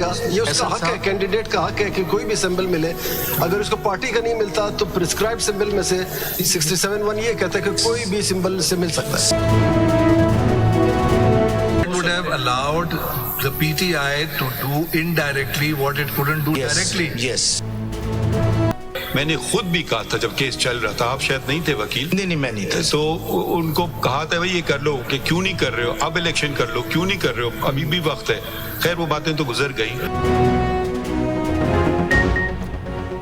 मिलेगा, ये उसका हक है, कैंडिडेट का हक है कि कोई भी सिंबल मिले। अगर उसको पार्टी का नहीं मिलता तो प्रिस्क्राइब्ड सिंबल में से 67(1) ये कहता है कि कोई भी सिंबल से मिल सकता है। Would have allowed the PTI to do indirectly what it couldn't do directly. Yes. मैंने खुद भी कहा था जब केस चल रहा था, आप शायद नहीं थे वकील। नहीं, मैं नहीं था। तो उनको कहा था भाई ये कर लो, कि क्यों नहीं कर रहे हो, अब इलेक्शन कर लो, क्यों नहीं कर रहे हो, अभी भी वक्त है। खैर वो बातें तो गुजर गई।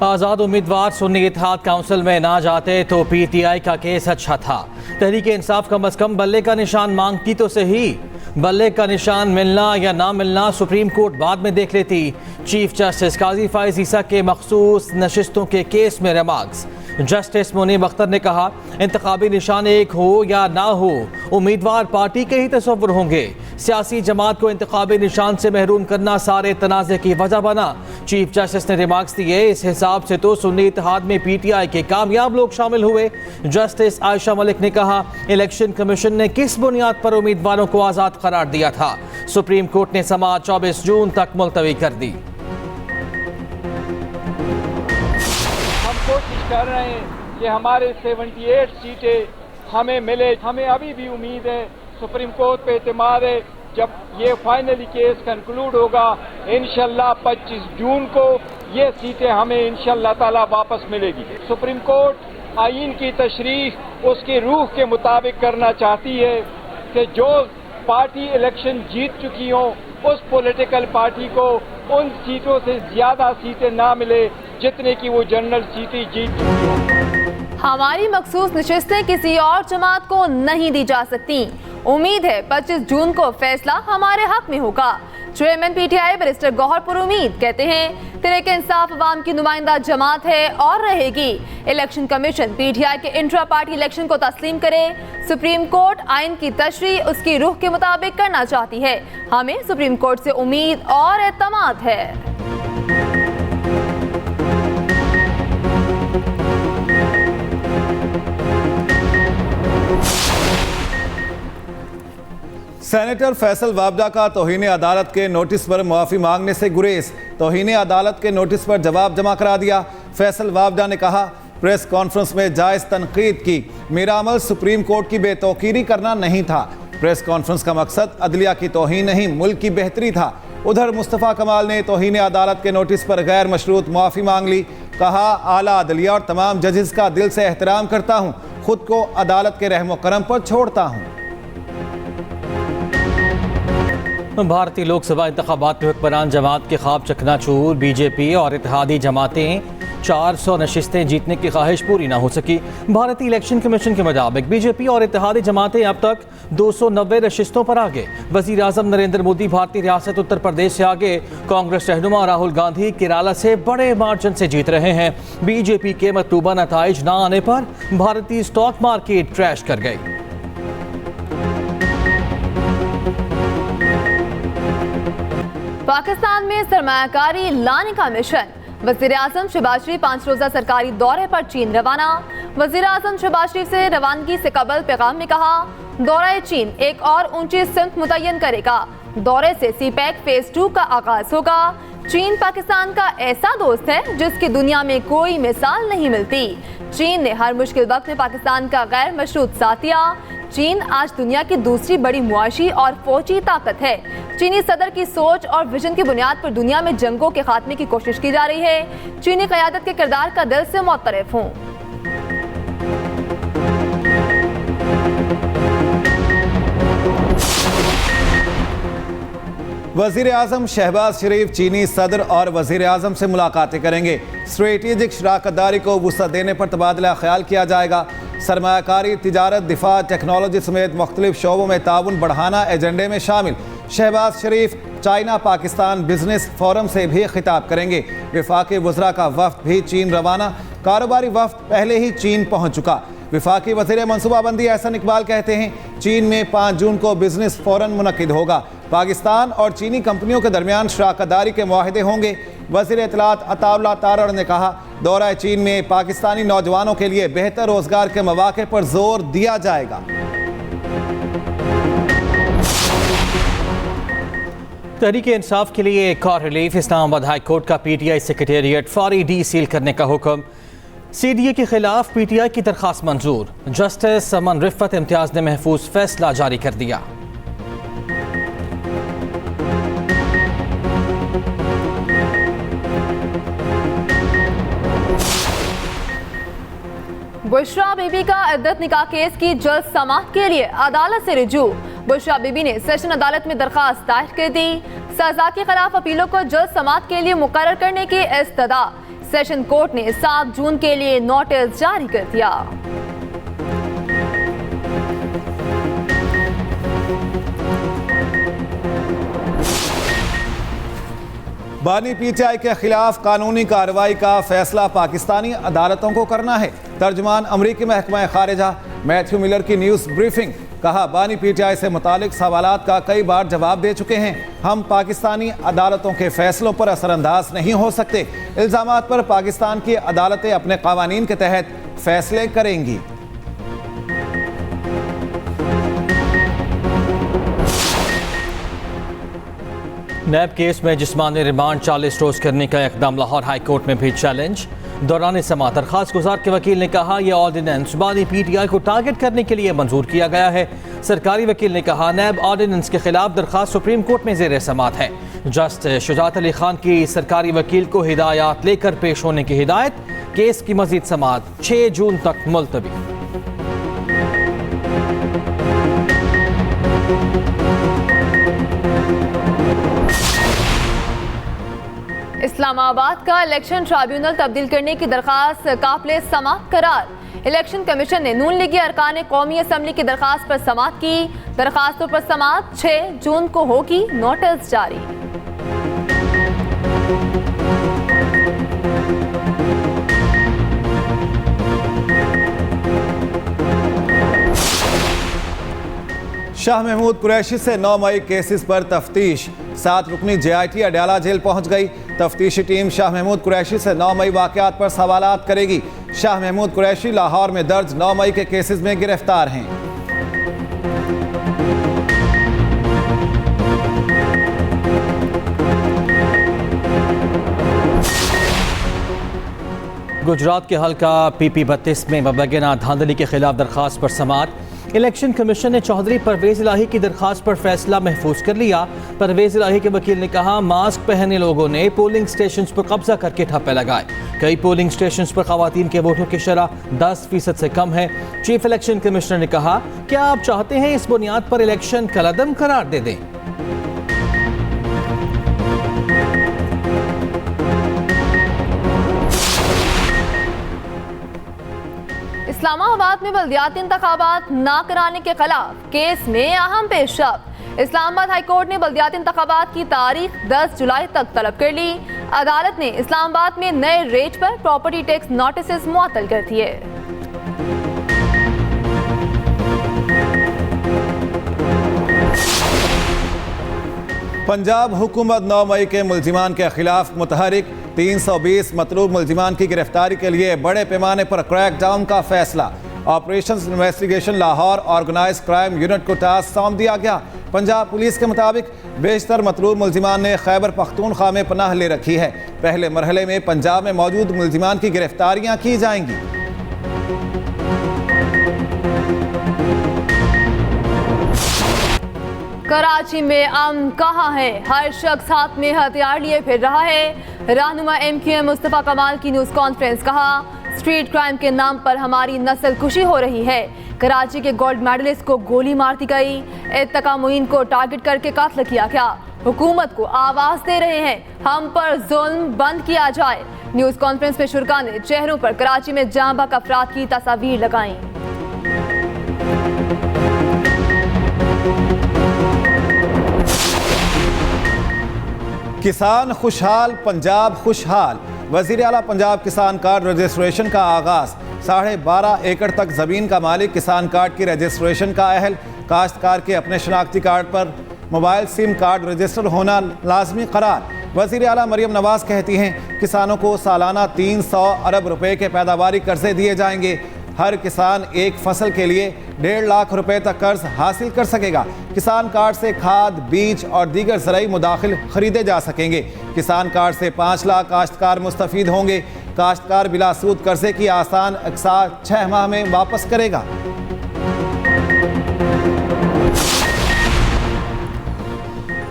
आज़ाद उम्मीदवार सुन्नी इत्तेहाद काउंसिल में ना जाते तो PTI का केस अच्छा था। तहरीक इंसाफ कम अज कम बल्ले का निशान मांगती तो सही। बल्ले का निशान मिलना या ना मिलना सुप्रीम कोर्ट बाद में देख लेती। चीफ जस्टिस काजी फाइज ईसा के मखसूस नशिस्तों के केस में रिमार्क्स। जस्टिस मुनीब अख्तर ने कहा, इंतखाबी निशान एक हो या ना हो, उम्मीदवार पार्टी के ही तस्वुर होंगे। सियासी जमात को इंतखाबी निशान से महरूम करना सारे तनाज़े की वजह बना। चीफ जस्टिस ने रिमार्क्स दिए, इस हिसाब से तो सुन्नी इत्तेहाद में PTI के कामयाब लोग शामिल हुए। जस्टिस आयशा मलिक ने कहा, इलेक्शन कमीशन ने किस बुनियाद पर उम्मीदवारों को आज़ाद करार दिया था। सुप्रीम कोर्ट ने समाअत 24 जून तक मुलतवी कर दी। कोशिश कर रहे हैं कि हमारे 78 सीटें हमें मिले। हमें अभी भी उम्मीद है, सुप्रीम कोर्ट पे एतमाद है, जब ये फाइनली केस कंक्लूड होगा इंशाल्लाह 25 जून को ये सीटें हमें इंशाल्लाह ताला वापस मिलेगी। सुप्रीम कोर्ट आईन की तशरीह उसकी रूह के मुताबिक करना चाहती है कि जो पार्टी इलेक्शन जीत चुकी हो उस पॉलिटिकल पार्टी को उन सीटों से ज्यादा सीटें ना मिले जितने की वो जनरल सीटें जीत चुकी हो। हमारी मखसूस नशिस्तें किसी और जमात को नहीं दी जा सकती। उम्मीद है 25 जून को फैसला हमारे हक में होगा। चेयरमैन PTI बैरिस्टर गौहर पुरुमीद कहते हैं, तहरीक इंसाफ अवाम की नुमाइंदा जमात है और रहेगी। इलेक्शन कमीशन PTI के इंट्रा पार्टी इलेक्शन को तस्लीम करे। सुप्रीम कोर्ट आइन की तशरीह उसकी रूह के मुताबिक करना चाहती है। हमें सुप्रीम कोर्ट से उम्मीद और एतमाद है। सेनेटर फैसल वाबडा का तौहीन अदालत के नोटिस पर मुआफ़ी मांगने से गुरेज। तौहीन अदालत के नोटिस पर जवाब जमा करा दिया। फैसल वाबडा ने कहा, प्रेस कॉन्फ्रेंस में जायज़ तनकीद की, मेरा अमल सुप्रीम कोर्ट की बेतौकीरी करना नहीं था। प्रेस कॉन्फ्रेंस का मकसद अदलिया की तौहीन नहीं, मुल्क की बेहतरी था। उधर मुस्तफ़ा कमाल ने तौहीन अदालत के नोटिस पर गैर मशरूत मुआफ़ी मांग ली। कहा, आला अदलिया और तमाम जजेस का दिल से एहतराम करता हूँ, खुद को अदालत के रहम करम पर छोड़ता हूँ। भारतीय लोकसभा इंतखाबात में हुक्मरान जमात के ख्वाब चकनाचूर। BJP और इत्तेहादी जमातें 400 नशिस्तें जीतने की ख्वाहिश पूरी ना हो सकी। भारतीय इलेक्शन कमीशन के मुताबिक BJP और इत्तेहादी जमातें अब तक 290 नशिस्तों पर आगे। वज़ीर आज़म नरेंद्र मोदी भारतीय रियासत उत्तर प्रदेश से आगे। कांग्रेस रहनुमा राहुल गांधी केरला से बड़े मार्जिन से जीत रहे हैं। BJP के मतलूबा नताइज ना आने पर भारतीय स्टॉक मार्केट क्रैश कर गई। पाकिस्तान में सरमायाकारी लाने का मिशन। वज़ीर आज़म शहबाज शरीफ 5 रोज़ा सरकारी दौरे पर चीन रवाना। वज़ीर आज़म शहबाज शरीफ से रवानगी से कबल पैगाम में कहा, दौरा चीन एक और ऊंची सिमत मुतय्यन करेगा। दौरे से CPEC फेज 2 का आगाज होगा। चीन पाकिस्तान का ऐसा दोस्त है जिसकी दुनिया में कोई मिसाल नहीं मिलती। चीन ने हर मुश्किल वक्त में पाकिस्तान का गैर मशरूत साथ दिया। चीन आज दुनिया की दूसरी बड़ी मुआशी और फौजी ताकत है। चीनी सदर की सोच और विजन की बुनियाद पर दुनिया में जंगों के खात्मे की कोशिश की जा रही है। चीनी क़यादत के किरदार का दिल से मुतरफ हूँ। वज़ीर आज़म शहबाज शरीफ चीनी सदर और वज़ीर आज़म से मुलाकातें करेंगे। स्ट्रेटेजिक शराकतदारी को वुसअत देने पर तबादला ख्याल किया जाएगा। सरमायाकारी, तिजारत, दिफा, टेक्नोलॉजी समेत मुख्तलिफ शोबों में ताउन बढ़ाना एजेंडे में शामिल। शहबाज शरीफ चाइना पाकिस्तान बिजनेस फोरम से भी खिताब करेंगे। वफाकी वज़रा का वफ्द भी चीन रवाना। कारोबारी वफ्द पहले ही चीन पहुँच चुका। वफाकी वज़ीर मनसूबाबंदी एहसन इकबाल कहते हैं, चीन में 5 जून को बिजनेस फोरम मुनक्किद होगा। पाकिस्तान और चीनी कंपनियों के दरमियान शराकतदारी के मुआहदे होंगे। वज़ीर इत्तलात अताउल्लाह तारड़ ने कहा, दौरा चीन में पाकिस्तानी नौजवानों के लिए बेहतर रोजगार के मौके पर जोर दिया जाएगा। तहरीक इंसाफ के लिए एक और रिलीफ। इस्लामाबाद हाई कोर्ट का पीटीआई सेक्रेटेरिएट फौरी डी सील करने का हुक्म। सीडीए के खिलाफ पीटीआई की दरखास्त मंजूर। जस्टिस अमन रिफत इम्तियाज ने महफूज फैसला जारी कर दिया। बुशरा बीबी का इद्दत निकाह केस की जल्द समाअत के लिए अदालत से रुजू। बुशरा बीबी ने सेशन अदालत में दरखास्त दायर कर दी। सजा के खिलाफ अपीलों को जल्द समाअत के लिए मुकर्रर करने की इस्तदा। सेशन कोर्ट ने 7 जून के लिए नोटिस जारी कर दिया। बानी पीटीआई के खिलाफ कानूनी कार्रवाई का फैसला पाकिस्तानी अदालतों को करना है। तर्जुमान अमरीकी महकमा खारिजा मैथ्यू मिलर की न्यूज़ ब्रीफिंग। कहा, बानी पीटीआई से मुतालिक सवालात का कई बार जवाब दे चुके हैं। हम पाकिस्तानी अदालतों के फैसलों पर असरअंदाज नहीं हो सकते। इल्ज़ामात पर पाकिस्तान की अदालतें अपने कानून के तहत फैसले करेंगी। नैब केस में जिस्मानी रिमांड 40 रोज करने का इकदाम। लाहौर हाई कोर्ट में भी चैलेंज। दौरान समाअत दरखास्त गुजार के वकील ने कहा, यह ऑर्डिनेंस बानी पीटीआई को टारगेट करने के लिए मंजूर किया गया है। सरकारी वकील ने कहा, नैब ऑर्डिनेंस के खिलाफ दरखास्त सुप्रीम कोर्ट में ज़ेर समाअत है। जस्टिस शुजात अली खान की सरकारी वकील को हिदायत लेकर पेश होने की हिदायत। केस की मजीद समाअत 6 जून तक मुलतवी। इस्लामाबाद का इलेक्शन ट्राइब्यूनल तब्दील करने की दरखास्त काबिले समाअत करार। इलेक्शन कमीशन ने नून लीगी अरकान कौमी असम्बली की दरखास्त पर समाअत की। दरखास्तों पर समाअत 6 जून को होगी। नोटिस जारी। शाह महमूद कुरैशी से 9 मई केसेस पर तफ्तीश। 7 रुकनी JIT अडयाला जेल पहुंच गई। तफ्तीशी टीम शाह महमूद कुरैशी से 9 मई वाक़यात पर सवालात करेगी। शाह महमूद कुरैशी लाहौर में दर्ज 9 मई के केसेस में गिरफ्तार हैं। गुजरात के हल्का PP 32 में मुबैना धांधली के खिलाफ दरखास्त पर समाअत। इलेक्शन कमीशन ने चौधरी परवेज इलाही की दरखास्त पर फैसला महफूज कर लिया। परवेज इलाही के वकील ने कहा, मास्क पहने लोगों ने पोलिंग स्टेशंस पर कब्जा करके ठप्पे लगाए। कई पोलिंग स्टेशंस पर खवातीन के वोटों की शरह 10% से कम है। चीफ इलेक्शन कमिश्नर ने कहा, क्या आप चाहते हैं इस बुनियाद पर इलेक्शन कलअदम करार दे दें? इस्लामाबाद में बल्दियाती इंतखाबात ना कराने के खिलाफ केस में अहम पेशरफ। इस्लामाबाद हाई कोर्ट ने बल्दियाती इंतखाबात की तारीख 10 जुलाई तक तलब कर ली। अदालत ने इस्लामाबाद में नए रेट पर प्रॉपर्टी टैक्स नोटिस मुअत्तल कर दिए। पंजाब हुकूमत 9 मई के मुल्जिमान के खिलाफ मुतहरिक 320 मतलूब मुल्जिमान की गिरफ्तारी के लिए बड़े पैमाने पर क्रैकडाउन का फैसला। Operation investigation Lahore organise crime unit को टास्क सौंप दिया गया। पंजाब पुलिस के मुताबिक बेशतर मतलूब मुल्जिमान ने खैबर पख्तूनख्वा में पनाह ले रखी है। पहले मरहले में पंजाब में मौजूद मुल्जिमान की गिरफ्तारियां की जाएंगी। कराची में अमन कहाँ है? हर शख्स हाथ में हथियार लिए फिर रहा है। रहनुमा MQM मुस्तफा कमाल की न्यूज़ कॉन्फ्रेंस। कहा, स्ट्रीट क्राइम के नाम पर हमारी नस्ल कुशी हो रही है। कराची के गोल्ड मेडलिस्ट को गोली मार दी गई। इत्तका मुइन को टारगेट करके कत्ल किया गया। हुकूमत को आवाज दे रहे हैं, हम पर जुल्म बंद किया जाए। न्यूज़ कॉन्फ्रेंस में शुरा ने चेहरों पर कराची में जाँ बहक अफराद की तस्वीर लगाई। किसान खुशहाल, पंजाब खुशहाल। वज़ीर आला पंजाब किसान कार्ड रजिस्ट्रेशन का आगाज़। 12.5 एकड़ तक ज़मीन का मालिक किसान कार्ड की रजिस्ट्रेशन का अहल। काश्तकार के अपने शनाख्ती कार्ड पर मोबाइल सिम कार्ड रजिस्टर होना लाजमी करार। वज़ीर आला मरियम नवाज़ कहती हैं, किसानों को सालाना 300 अरब रुपए के पैदावारी कर्जे दिए जाएंगे। हर किसान एक फसल के लिए 1.5 लाख रुपए तक कर्ज हासिल कर सकेगा। किसान कार्ड से खाद, बीज और दीगर ज़राई मुदाखिल खरीदे जा सकेंगे। किसान कार्ड से 5 लाख काश्तकार मुस्तफ़ीद होंगे। काश्तकार बिला सूद कर्जे की आसान अक़सात 6 माह में वापस करेगा।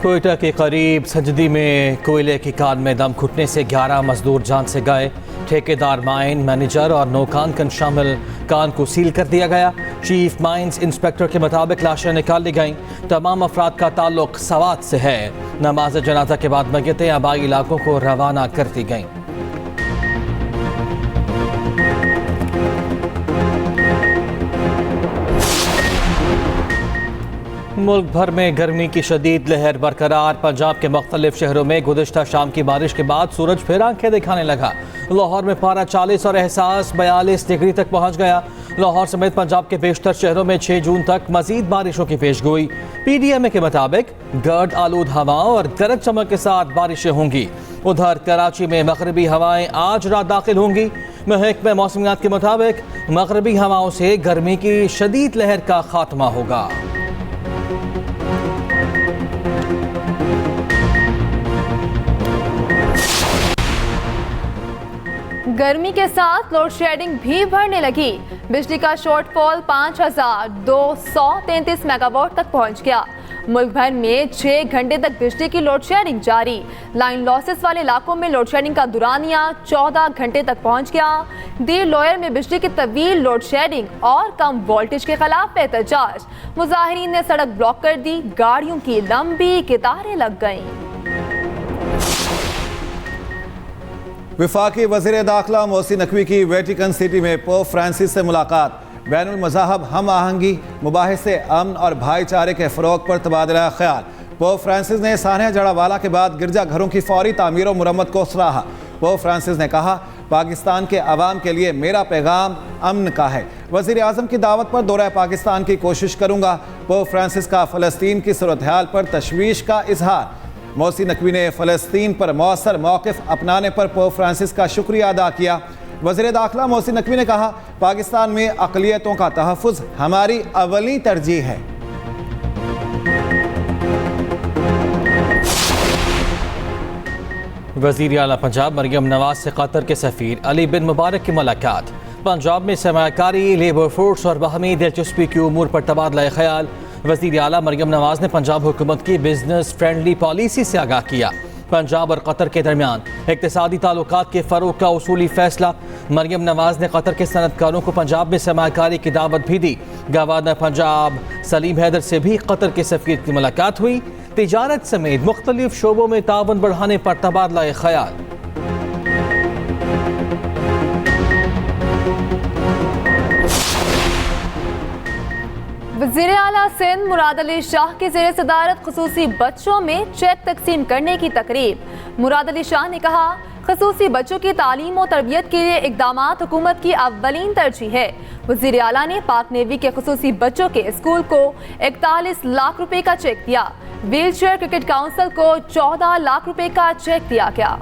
कोयटा के करीब सजदी में कोयले की कान में दम घुटने से 11 मजदूर जान से गए। ठेकेदार, माइन मैनेजर और नौकान शामिल कान को सील कर दिया गया। चीफ माइंस इंस्पेक्टर के मुताबिक लाशें निकाल ली गईं। तमाम अफराद का ताल्लुक सवात से है। नमाज जनाजा के बाद मय्यतें आबाई इलाकों को रवाना कर दी गईं। मुल्क भर में गर्मी की शदीद लहर बरकरार। पंजाब के मुख्तलिफ शहरों में गुज़िश्ता शाम की बारिश के बाद सूरज फिर आंखें दिखाने लगा। लाहौर में पारा 40 और एहसास 42 डिग्री तक पहुंच गया। लाहौर समेत पंजाब के बेशतर शहरों में 6 जून तक मजीद बारिशों की पेशगोई। PDMA के मुताबिक गर्द आलूद हवाओं और गरज चमक के साथ बारिशें होंगी। उधर कराची में मगरबी हवाएं आज रात दाखिल होंगी। महकमा मौसमियात के मुताबिक मगरबी हवाओं से गर्मी की शदीद लहर का खात्मा होगा। गर्मी के साथ लोड शेडिंग भी बढ़ने लगी। बिजली का शॉर्टफॉल 5233 मेगावाट तक पहुंच गया। मुल्क भर में 6 घंटे तक बिजली की लोड शेडिंग जारी। लाइन लॉसेस वाले इलाकों में लोड शेडिंग का दुरानिया 14 घंटे तक पहुंच गया। दी लोयर में बिजली की तवील लोड शेडिंग और कम वोल्टेज के खिलाफ एहतजाज। मुजाहिरीन ने सड़क ब्लॉक कर दी। गाड़ियों की लंबी कतारें लग गईं। वफाकी वज़ीर दाखिला मोहसिन नकवी की वेटिकन सिटी में पोप फ्रांसिस से मुलाकात। बैनुल मज़ाहब हम आहंगी, मुबाहिसे, अमन और भाईचारे के फ़रोग पर तबादला ख्याल। पोप फ्रांसिस ने सानिया जड़ावाला के बाद गिरजा घरों की फौरी तामीर और मुरम्मत को सराहा। पोप फ्रांसिस ने कहा, पाकिस्तान के अवाम के लिए मेरा पैगाम अमन का है। वज़ीर आज़म की दावत पर दौरा पाकिस्तान की कोशिश करूँगा। पोप फ्रांसिस का फ़लस्तीन की सूरत हाल पर तशवीश का इजहार। मोहसिन नकवी ने फ़लस्तीन पर मौसर मौक़िफ़ अपनाने पर पोप फ्रांसिस का शुक्रिया अदा किया। वज़ीर दाखिला मोहसिन नकवी ने कहा, पाकिस्तान में अक़लियतों का तहफ़्फ़ुज़ हमारी अवली तरजीह है। वज़ीर आला पंजाब मरियम नवाज से कतर के सफ़ीर अली बिन मुबारक की मुलाकात। पंजाब में सरमायाकारी, लेबर फोर्स और बाहमी दिलचस्पी के उमूर पर तबादला ख्याल। वज़ीर आला मरियम नवाज ने पंजाब हुकूमत की बिजनेस फ्रेंडली पॉलिसी से आगाह किया। पंजाब और कतर के दरमियान इक़्तिसादी ताल्लुकात के फ़रोग़ का उसूली फ़ैसला। मरियम नवाज ने कतर के सनतकारों को पंजाब में सरमायाकारी की दावत भी दी। गवर्नर पंजाब सलीम हैदर से भी कतर के सफ़ीर की मुलाकात हुई। तिजारत समेत मुख्तलिफ शोबों में ताउन बढ़ाने पर तबादला ख्याल। वज़ीर आला सिंध मुराद अली शाह की ज़ेर सदारत ख़ुसूसी बच्चों में चेक तकसीम करने की तकरीब। मुराद अली शाह ने कहा, ख़ुसूसी बच्चों की तालीम और तरबियत के लिए इक़दामात हुकूमत की अव्वलीन तरजीह है। वज़ीर आला ने पाक नेवी के ख़ुसूसी बच्चों के स्कूल को 41 लाख रुपए का चेक दिया। व्हील चेयर क्रिकेट काउंसिल को 14 लाख रुपए का चेक दिया गया।